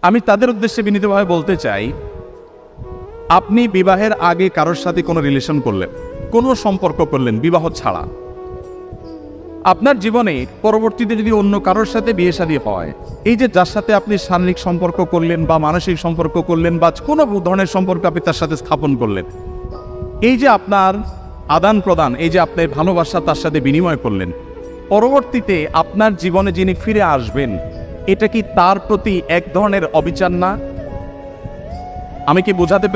আমি তাদের উদ্দেশ্যে বিনীতভাবে বলতে চাই, আপনি বিবাহের আগে কারোর সাথে কোনো রিলেশন করলেন, কোনো সম্পর্ক করলেন বিবাহ ছাড়া, আপনার জীবনে পরবর্তীতে যদি অন্য কারোর সাথে বিয়ে শাদী হয়, এই যে যার সাথে আপনি শারীরিক সম্পর্ক করলেন বা মানসিক সম্পর্ক করলেন বা কোনো ধরনের সম্পর্ক আপনি তার সাথে স্থাপন করলেন, এই যে আপনার আদান প্রদান, এই যে আপনার ভালোবাসা তার সাথে বিনিময় করলেন, পরবর্তীতে আপনার জীবনে যিনি ফিরে আসবেন, এটা কি তার প্রতি এক ধরনের অবিচার না? আমি কি বোঝাতে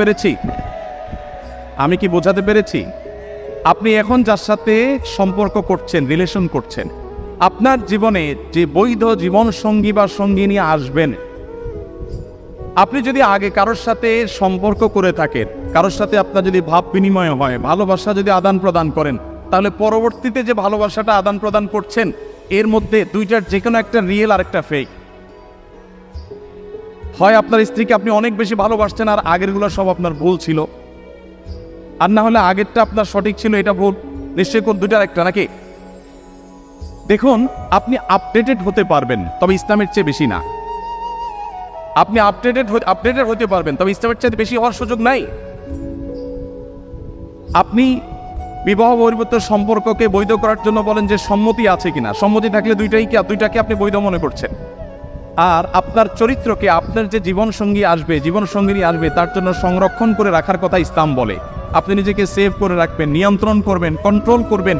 পেরেছি? আপনি এখন যার সাথে সম্পর্ক করছেন, রিলেশন করছেন, আপনার জীবনে যে বৈধ জীবন সঙ্গী বা সঙ্গিনী আসবেন, আপনি যদি আগে কারোর সাথে সম্পর্ক করে থাকেন, কারোর সাথে আপনার যদি ভাব বিনিময় হয়, ভালোবাসা যদি আদান প্রদান করেন, তাহলে পরবর্তীতে যে ভালোবাসাটা আদান প্রদান করছেন, এর মধ্যে দুইটার যে কোনো একটা রিয়েল আর একটা ফেক। হয় আপনার স্ত্রীকে আপনি অনেক বেশি ভালোবাসছেন আর আগেরগুলো সব আপনার ভুল ছিল, আর না হলে আগেরটা আপনার সঠিক ছিল, এটা ভুল। নিশ্চয়ই কোন দুইটার একটা, নাকি? দেখুন, আপনি আপডেটেড হতে পারবেন, তবে ইসলামের চেয়ে বেশি না। আপনি আপডেটেড হতে পারবেন, তবে ইসলামের চেয়ে বেশি হওয়ার সুযোগ নাই। আপনি বিবাহ বহির্ভূত সম্পর্ককে বৈধ করার জন্য বলেন যে সম্মতি আছে কিনা, সম্মতি থাকলে দুইটাকে আপনি বৈধ মনে করছেন। আর আপনার চরিত্রকে, আপনার যে জীবনসঙ্গী আসবে, জীবনসঙ্গিনী আসবে, তার জন্য সংরক্ষণ করে রাখার কথা ইসলাম বলে। আপনি নিজেকে সেভ করে রাখবেন, নিয়ন্ত্রণ করবেন, কন্ট্রোল করবেন,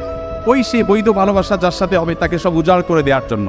ওই সে বৈধ ভালোবাসা যার সাথে হবে তাকে সব উজাড় করে দেওয়ার জন্য।